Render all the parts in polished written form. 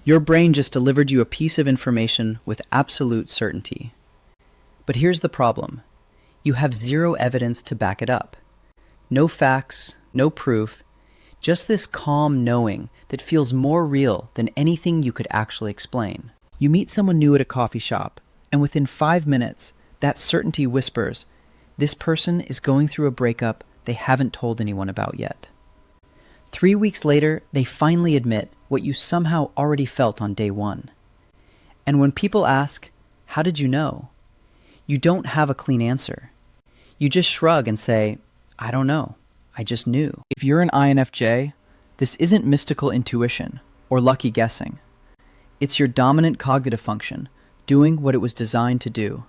Your brain just delivered you a piece of information with absolute certainty. But here's the problem. You have zero evidence to back it up. No facts, no proof, just this calm knowing that feels more real than anything you could actually explain. You meet someone new at a coffee shop, and within 5 minutes, that certainty whispers, this person is going through a breakup they haven't told anyone about yet. 3 weeks later, they finally admit what you somehow already felt on day one. And when people ask, how did you know? You don't have a clean answer. You just shrug and say, I don't know. I just knew. If you're an INFJ, this isn't mystical intuition or lucky guessing. It's your dominant cognitive function, doing what it was designed to do.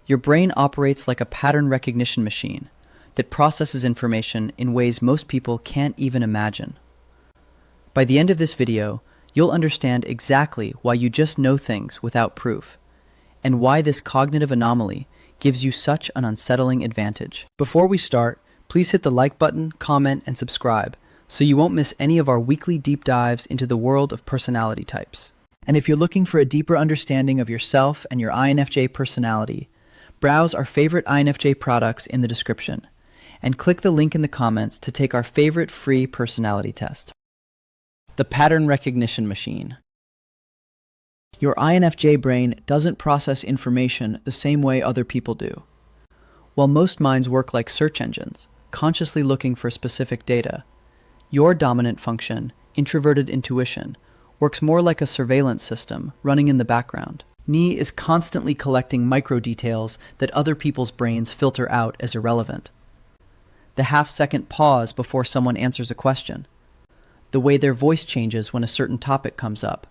Your brain operates like a pattern recognition machine that processes information in ways most people can't even imagine. By the end of this video, you'll understand exactly why you just know things without proof, and why this cognitive anomaly gives you such an unsettling advantage. Before we start, please hit the like button, comment, and subscribe so you won't miss any of our weekly deep dives into the world of personality types. And if you're looking for a deeper understanding of yourself and your INFJ personality, browse our favorite INFJ products in the description, and click the link in the comments to take our favorite free personality test. The pattern recognition machine. Your INFJ brain doesn't process information the same way other people do. While most minds work like search engines, consciously looking for specific data, your dominant function, introverted intuition, works more like a surveillance system running in the background. Ni is constantly collecting micro details that other people's brains filter out as irrelevant. The half-second pause before someone answers a question, the way their voice changes when a certain topic comes up,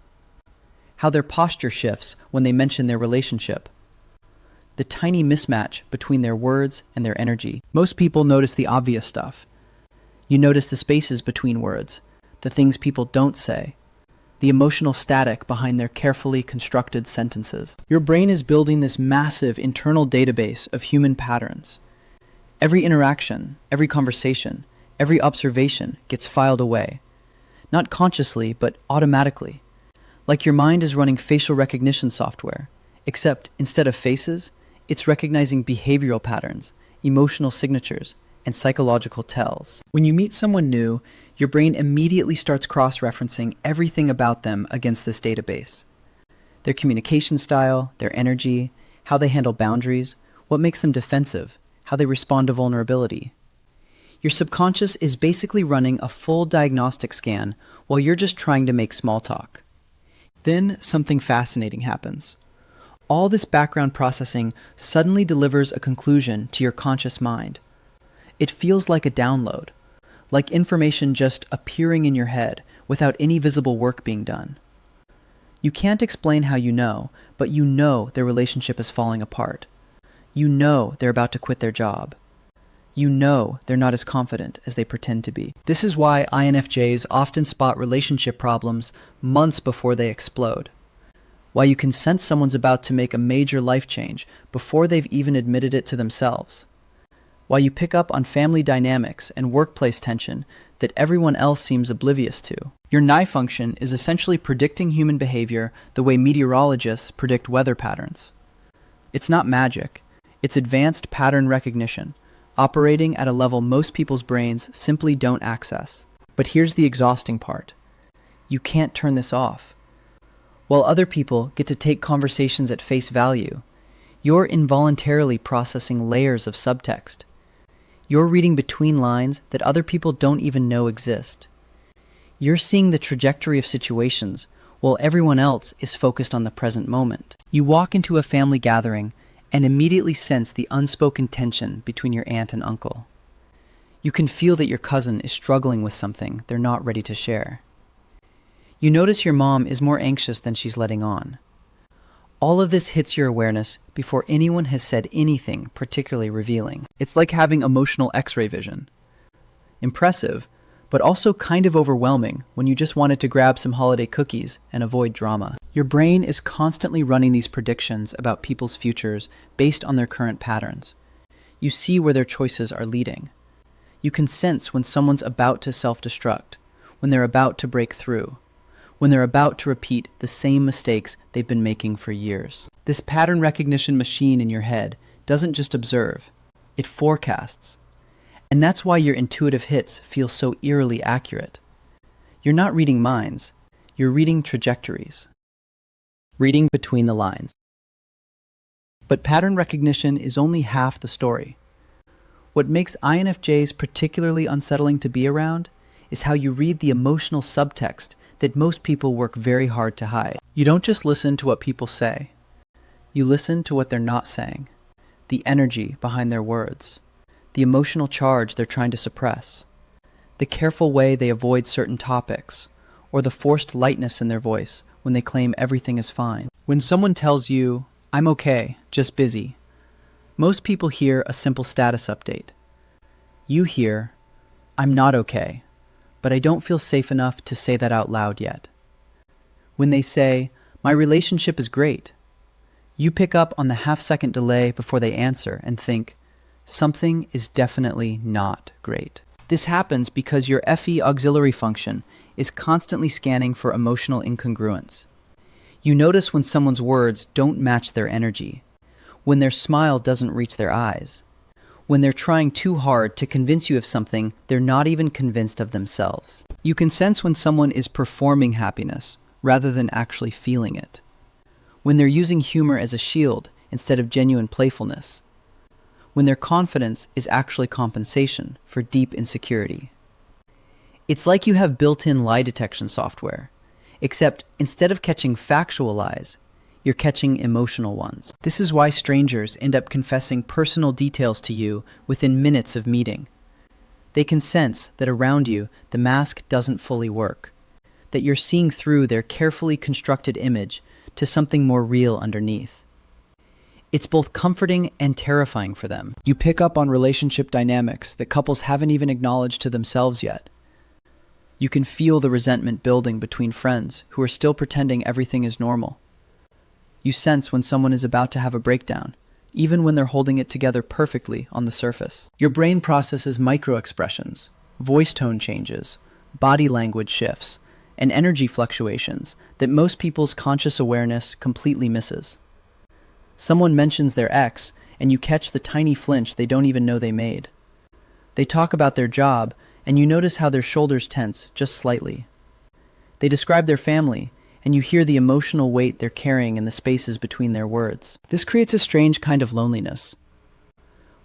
how their posture shifts when they mention their relationship, the tiny mismatch between their words and their energy. Most people notice the obvious stuff. You notice the spaces between words, the things people don't say, the emotional static behind their carefully constructed sentences. Your brain is building this massive internal database of human patterns. Every interaction, every conversation, every observation gets filed away. Not consciously, but automatically. Like your mind is running facial recognition software, except instead of faces, it's recognizing behavioral patterns, emotional signatures, and psychological tells. When you meet someone new, your brain immediately starts cross-referencing everything about them against this database. Their communication style, their energy, how they handle boundaries, what makes them defensive, how they respond to vulnerability. Your subconscious is basically running a full diagnostic scan while you're just trying to make small talk. Then something fascinating happens. All this background processing suddenly delivers a conclusion to your conscious mind. It feels like a download, like information just appearing in your head without any visible work being done. You can't explain how you know, but you know their relationship is falling apart. You know they're about to quit their job. You know they're not as confident as they pretend to be. This is why INFJs often spot relationship problems months before they explode. Why you can sense someone's about to make a major life change before they've even admitted it to themselves. Why you pick up on family dynamics and workplace tension that everyone else seems oblivious to. Your Ni function is essentially predicting human behavior the way meteorologists predict weather patterns. It's not magic. It's advanced pattern recognition, operating at a level most people's brains simply don't access. But here's the exhausting part. You can't turn this off. While other people get to take conversations at face value, you're involuntarily processing layers of subtext. You're reading between lines that other people don't even know exist. You're seeing the trajectory of situations while everyone else is focused on the present moment. You walk into a family gathering and immediately sense the unspoken tension between your aunt and uncle. You can feel that your cousin is struggling with something they're not ready to share. You notice your mom is more anxious than she's letting on. All of this hits your awareness before anyone has said anything particularly revealing. It's like having emotional X-ray vision. Impressive, but also kind of overwhelming when you just wanted to grab some holiday cookies and avoid drama. Your brain is constantly running these predictions about people's futures based on their current patterns. You see where their choices are leading. You can sense when someone's about to self-destruct, when they're about to break through, when they're about to repeat the same mistakes they've been making for years. This pattern recognition machine in your head doesn't just observe, it forecasts. And that's why your intuitive hits feel so eerily accurate. You're not reading minds, you're reading trajectories. Reading between the lines. But pattern recognition is only half the story. What makes INFJs particularly unsettling to be around is how you read the emotional subtext that most people work very hard to hide. You don't just listen to what people say. You listen to what they're not saying, the energy behind their words, the emotional charge they're trying to suppress, the careful way they avoid certain topics, or the forced lightness in their voice when they claim everything is fine. When someone tells you, "I'm okay, just busy," most people hear a simple status update. You hear, "I'm not okay, but I don't feel safe enough to say that out loud yet." When they say, "My relationship is great," you pick up on the half-second delay before they answer and think, something is definitely not great. This happens because your FE auxiliary function is constantly scanning for emotional incongruence. You notice when someone's words don't match their energy, when their smile doesn't reach their eyes, when they're trying too hard to convince you of something they're not even convinced of themselves. You can sense when someone is performing happiness rather than actually feeling it, when they're using humor as a shield instead of genuine playfulness, when their confidence is actually compensation for deep insecurity. It's like you have built-in lie detection software, except instead of catching factual lies, you're catching emotional ones. This is why strangers end up confessing personal details to you within minutes of meeting. They can sense that around you, the mask doesn't fully work, that you're seeing through their carefully constructed image to something more real underneath. It's both comforting and terrifying for them. You pick up on relationship dynamics that couples haven't even acknowledged to themselves yet. You can feel the resentment building between friends who are still pretending everything is normal. You sense when someone is about to have a breakdown, even when they're holding it together perfectly on the surface. Your brain processes micro-expressions, voice tone changes, body language shifts, and energy fluctuations that most people's conscious awareness completely misses. Someone mentions their ex, and you catch the tiny flinch they don't even know they made. They talk about their job, and you notice how their shoulders tense just slightly. They describe their family, and you hear the emotional weight they're carrying in the spaces between their words. This creates a strange kind of loneliness.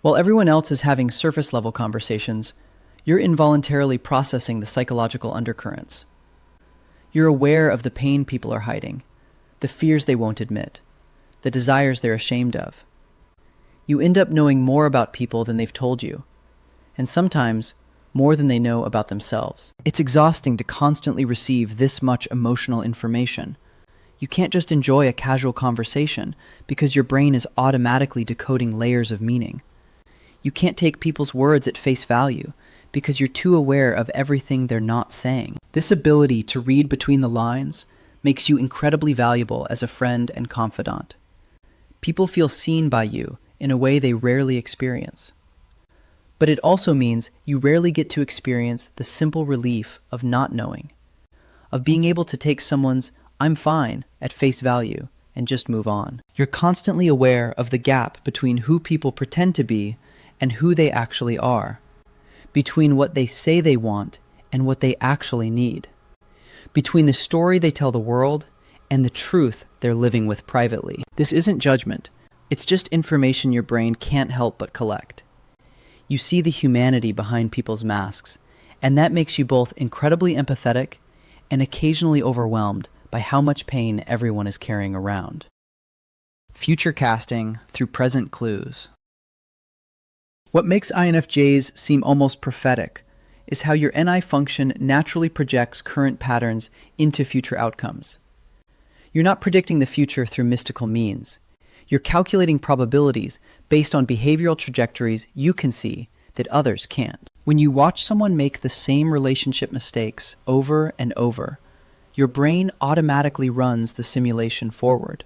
While everyone else is having surface-level conversations, you're involuntarily processing the psychological undercurrents. You're aware of the pain people are hiding, the fears they won't admit, the desires they're ashamed of. You end up knowing more about people than they've told you, and sometimes more than they know about themselves. It's exhausting to constantly receive this much emotional information. You can't just enjoy a casual conversation because your brain is automatically decoding layers of meaning. You can't take people's words at face value because you're too aware of everything they're not saying. This ability to read between the lines makes you incredibly valuable as a friend and confidant. People feel seen by you in a way they rarely experience. But it also means you rarely get to experience the simple relief of not knowing, of being able to take someone's "I'm fine" at face value and just move on. You're constantly aware of the gap between who people pretend to be and who they actually are, between what they say they want and what they actually need, between the story they tell the world and the truth they're living with privately. This isn't judgment. It's just information your brain can't help but collect. You see the humanity behind people's masks, and that makes you both incredibly empathetic and occasionally overwhelmed by how much pain everyone is carrying around. Future casting through present clues. What makes INFJs seem almost prophetic is how your NI function naturally projects current patterns into future outcomes. You're not predicting the future through mystical means. You're calculating probabilities based on behavioral trajectories you can see that others can't. When you watch someone make the same relationship mistakes over and over, your brain automatically runs the simulation forward.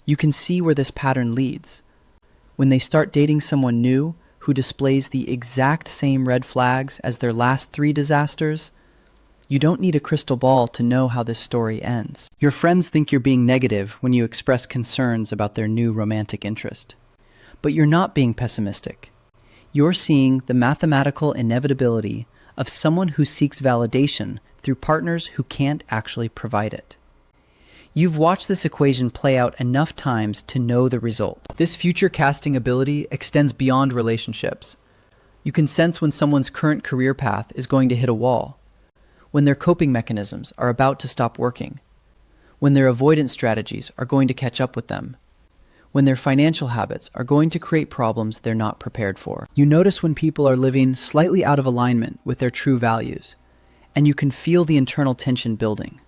You can see where this pattern leads. When they start dating someone new who displays the exact same red flags as their last 3 disasters, You don't need a crystal ball to know how this story ends. Your friends think you're being negative when you express concerns about their new romantic interest. But you're not being pessimistic. You're seeing the mathematical inevitability of someone who seeks validation through partners who can't actually provide it. You've watched this equation play out enough times to know the result. This future casting ability extends beyond relationships. You can sense when someone's current career path is going to hit a wall, when their coping mechanisms are about to stop working, when their avoidance strategies are going to catch up with them, when their financial habits are going to create problems they're not prepared for. You notice when people are living slightly out of alignment with their true values, and you can feel the internal tension building.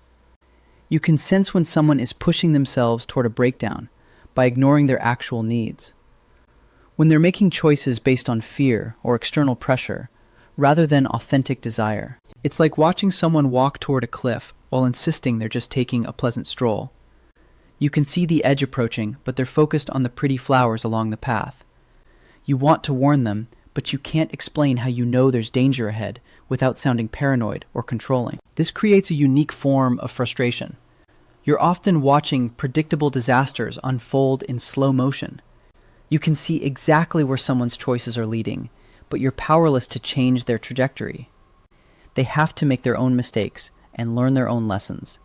You can sense when someone is pushing themselves toward a breakdown by ignoring their actual needs, when they're making choices based on fear or external pressure rather than authentic desire. It's like watching someone walk toward a cliff while insisting they're just taking a pleasant stroll. You can see the edge approaching, but they're focused on the pretty flowers along the path. You want to warn them, but you can't explain how you know there's danger ahead without sounding paranoid or controlling. This creates a unique form of frustration. You're often watching predictable disasters unfold in slow motion. You can see exactly where someone's choices are leading, but you're powerless to change their trajectory. They have to make their own mistakes and learn their own lessons,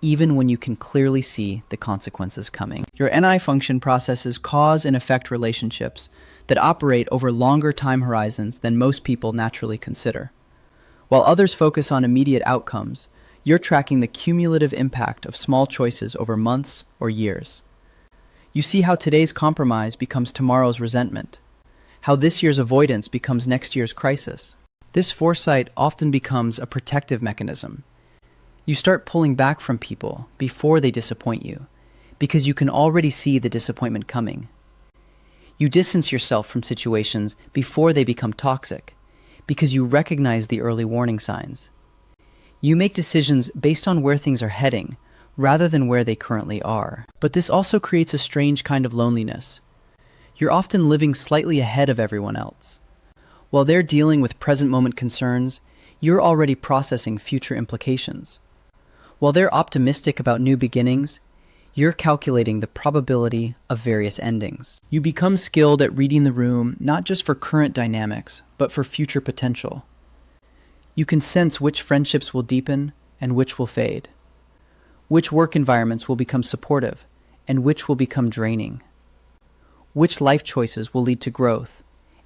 even when you can clearly see the consequences coming. Your NI function processes cause and effect relationships that operate over longer time horizons than most people naturally consider. While others focus on immediate outcomes, you're tracking the cumulative impact of small choices over months or years. You see how today's compromise becomes tomorrow's resentment, how this year's avoidance becomes next year's crisis. This foresight often becomes a protective mechanism. You start pulling back from people before they disappoint you, because you can already see the disappointment coming. You distance yourself from situations before they become toxic, because you recognize the early warning signs. You make decisions based on where things are heading, rather than where they currently are. But this also creates a strange kind of loneliness. You're often living slightly ahead of everyone else. While they're dealing with present moment concerns, you're already processing future implications. While they're optimistic about new beginnings, you're calculating the probability of various endings. You become skilled at reading the room, not just for current dynamics, but for future potential. You can sense which friendships will deepen and which will fade, which work environments will become supportive and which will become draining, which life choices will lead to growth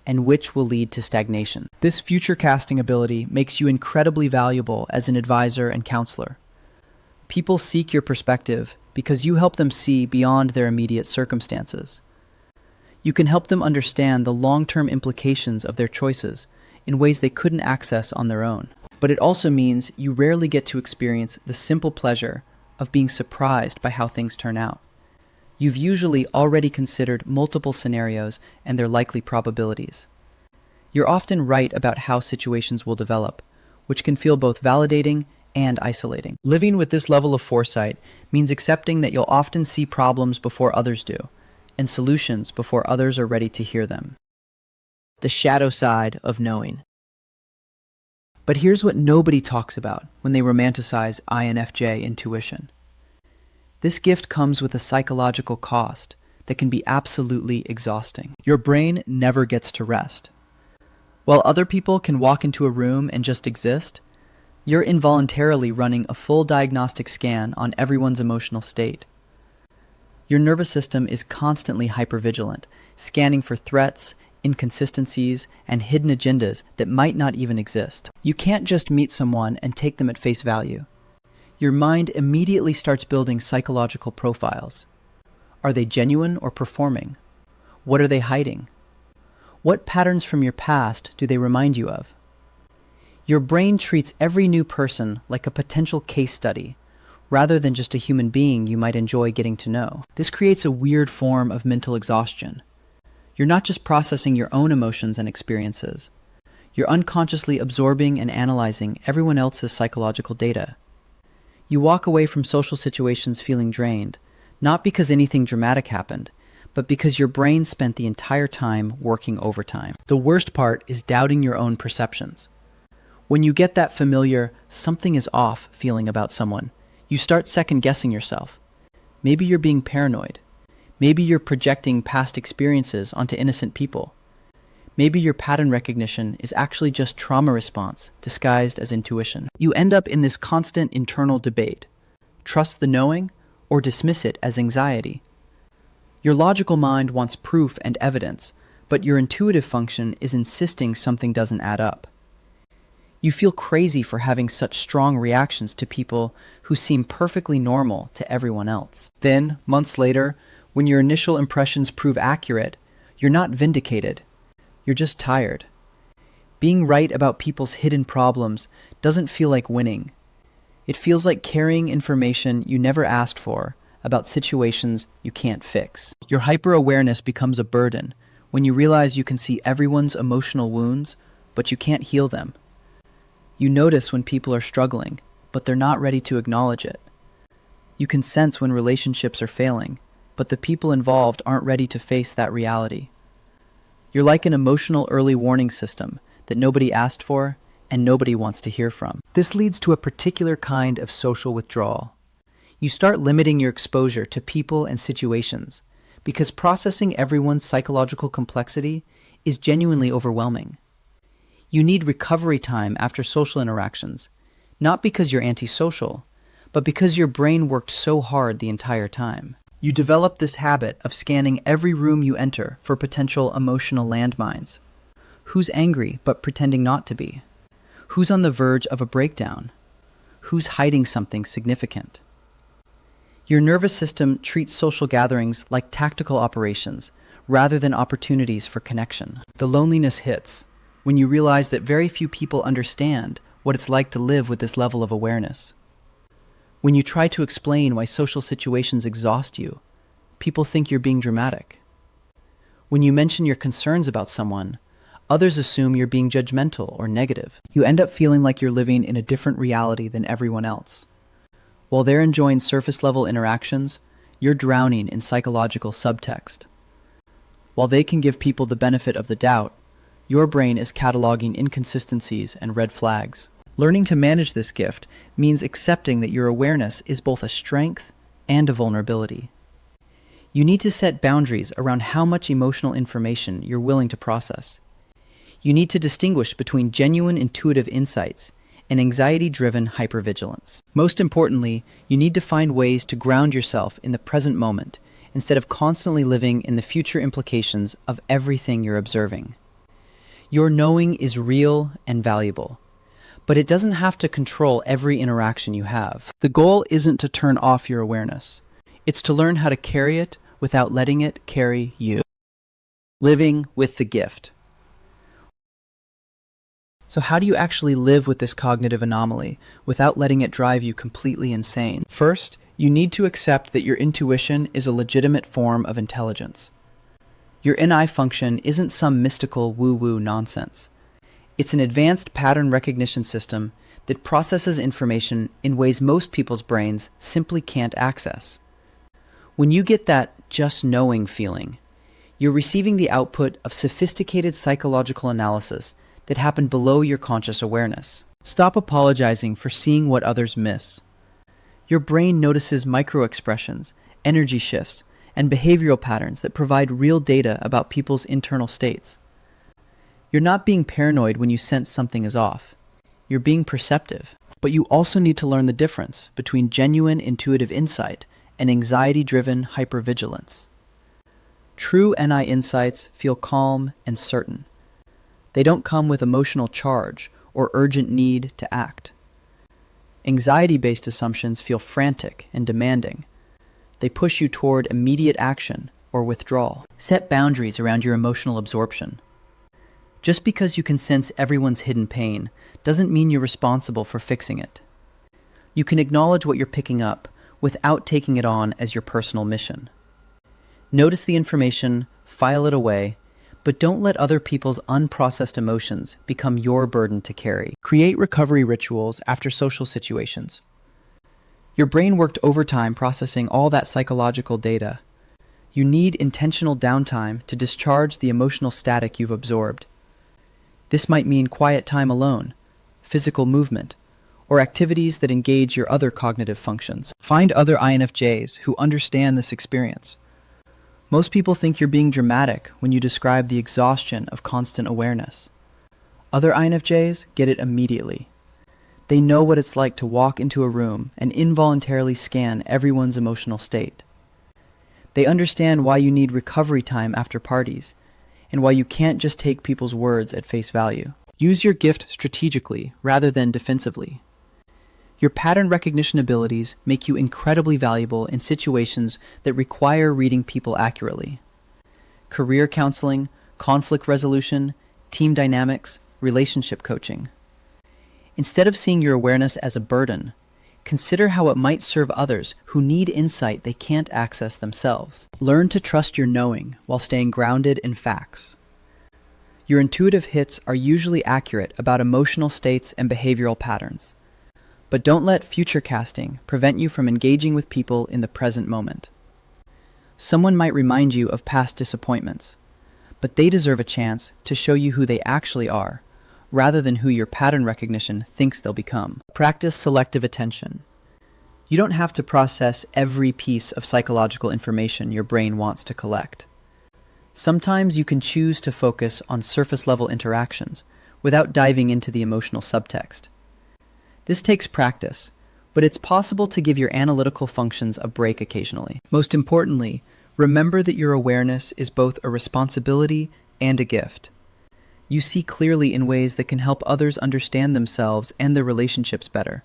and which will lead to stagnation. This future casting ability makes you incredibly valuable as an advisor and counselor. People seek your perspective because you help them see beyond their immediate circumstances. You can help them understand the long-term implications of their choices in ways they couldn't access on their own. But it also means you rarely get to experience the simple pleasure of being surprised by how things turn out. You've usually already considered multiple scenarios and their likely probabilities. You're often right about how situations will develop, which can feel both validating and isolating. Living with this level of foresight means accepting that you'll often see problems before others do, and solutions before others are ready to hear them. The shadow side of knowing. But here's what nobody talks about when they romanticize INFJ intuition. This gift comes with a psychological cost that can be absolutely exhausting. Your brain never gets to rest. While other people can walk into a room and just exist, you're involuntarily running a full diagnostic scan on everyone's emotional state. Your nervous system is constantly hypervigilant, scanning for threats, inconsistencies, and hidden agendas that might not even exist. You can't just meet someone and take them at face value. Your mind immediately starts building psychological profiles. Are they genuine or performing? What are they hiding? What patterns from your past do they remind you of? Your brain treats every new person like a potential case study, rather than just a human being you might enjoy getting to know. This creates a weird form of mental exhaustion. You're not just processing your own emotions and experiences. You're unconsciously absorbing and analyzing everyone else's psychological data. You walk away from social situations feeling drained, not because anything dramatic happened, but because your brain spent the entire time working overtime. The worst part is doubting your own perceptions. When you get that familiar, something is off feeling about someone, you start second-guessing yourself. Maybe you're being paranoid. Maybe you're projecting past experiences onto innocent people. Maybe your pattern recognition is actually just trauma response disguised as intuition. You end up in this constant internal debate. Trust the knowing or dismiss it as anxiety. Your logical mind wants proof and evidence, but your intuitive function is insisting something doesn't add up. You feel crazy for having such strong reactions to people who seem perfectly normal to everyone else. Then, months later, when your initial impressions prove accurate, you're not vindicated. You're just tired. Being right about people's hidden problems doesn't feel like winning. It feels like carrying information you never asked for about situations you can't fix. Your hyper-awareness becomes a burden when you realize you can see everyone's emotional wounds, but you can't heal them. You notice when people are struggling, but they're not ready to acknowledge it. You can sense when relationships are failing, but the people involved aren't ready to face that reality. You're like an emotional early warning system that nobody asked for and nobody wants to hear from. This leads to a particular kind of social withdrawal. You start limiting your exposure to people and situations because processing everyone's psychological complexity is genuinely overwhelming. You need recovery time after social interactions, not because you're antisocial, but because your brain worked so hard the entire time. You develop this habit of scanning every room you enter for potential emotional landmines. Who's angry but pretending not to be? Who's on the verge of a breakdown? Who's hiding something significant? Your nervous system treats social gatherings like tactical operations rather than opportunities for connection. The loneliness hits when you realize that very few people understand what it's like to live with this level of awareness. When you try to explain why social situations exhaust you, people think you're being dramatic. When you mention your concerns about someone, others assume you're being judgmental or negative. You end up feeling like you're living in a different reality than everyone else. While they're enjoying surface-level interactions, you're drowning in psychological subtext. While they can give people the benefit of the doubt, your brain is cataloging inconsistencies and red flags. Learning to manage this gift means accepting that your awareness is both a strength and a vulnerability. You need to set boundaries around how much emotional information you're willing to process. You need to distinguish between genuine intuitive insights and anxiety-driven hypervigilance. Most importantly, you need to find ways to ground yourself in the present moment instead of constantly living in the future implications of everything you're observing. Your knowing is real and valuable, but it doesn't have to control every interaction you have. The goal isn't to turn off your awareness. It's to learn how to carry it without letting it carry you. Living with the gift. So how do you actually live with this cognitive anomaly without letting it drive you completely insane? First, you need to accept that your intuition is a legitimate form of intelligence. Your NI function isn't some mystical woo-woo nonsense. It's an advanced pattern recognition system that processes information in ways most people's brains simply can't access. When you get that just knowing feeling, you're receiving the output of sophisticated psychological analysis that happen below your conscious awareness. Stop apologizing for seeing what others miss. Your brain notices micro-expressions, energy shifts, and behavioral patterns that provide real data about people's internal states. You're not being paranoid when you sense something is off. You're being perceptive. But you also need to learn the difference between genuine intuitive insight and anxiety-driven hypervigilance. True NI insights feel calm and certain. They don't come with emotional charge or urgent need to act. Anxiety-based assumptions feel frantic and demanding. They push you toward immediate action or withdrawal. Set boundaries around your emotional absorption. Just because you can sense everyone's hidden pain doesn't mean you're responsible for fixing it. You can acknowledge what you're picking up without taking it on as your personal mission. Notice the information, file it away, but don't let other people's unprocessed emotions become your burden to carry. Create recovery rituals after social situations. Your brain worked overtime processing all that psychological data. You need intentional downtime to discharge the emotional static you've absorbed. This might mean quiet time alone, physical movement, or activities that engage your other cognitive functions. Find other INFJs who understand this experience. Most people think you're being dramatic when you describe the exhaustion of constant awareness. Other INFJs get it immediately. They know what it's like to walk into a room and involuntarily scan everyone's emotional state. They understand why you need recovery time after parties, and why you can't just take people's words at face value. Use your gift strategically rather than defensively. Your pattern recognition abilities make you incredibly valuable in situations that require reading people accurately. Career counseling, conflict resolution, team dynamics, relationship coaching. Instead of seeing your awareness as a burden, consider how it might serve others who need insight they can't access themselves. Learn to trust your knowing while staying grounded in facts. Your intuitive hits are usually accurate about emotional states and behavioral patterns. But don't let future casting prevent you from engaging with people in the present moment. Someone might remind you of past disappointments, but they deserve a chance to show you who they actually are, rather than who your pattern recognition thinks they'll become. Practice selective attention. You don't have to process every piece of psychological information your brain wants to collect. Sometimes you can choose to focus on surface-level interactions without diving into the emotional subtext. This takes practice, but it's possible to give your analytical functions a break occasionally. Most importantly, remember that your awareness is both a responsibility and a gift. You see clearly in ways that can help others understand themselves and their relationships better.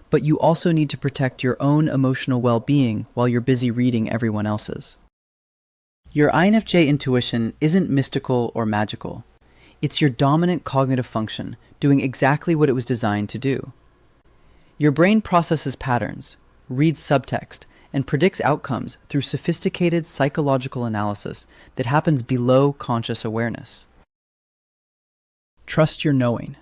But you also need to protect your own emotional well-being while you're busy reading everyone else's. Your INFJ intuition isn't mystical or magical. It's your dominant cognitive function doing exactly what it was designed to do. Your brain processes patterns, reads subtext, and predicts outcomes through sophisticated psychological analysis that happens below conscious awareness. Trust your knowing.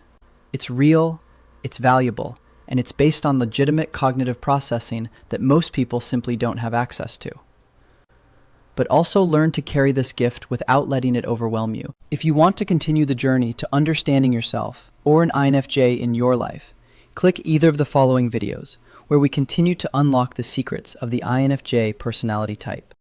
It's real, it's valuable, and it's based on legitimate cognitive processing that most people simply don't have access to. But also learn to carry this gift without letting it overwhelm you. If you want to continue the journey to understanding yourself or an INFJ in your life, click either of the following videos, where we continue to unlock the secrets of the INFJ personality type.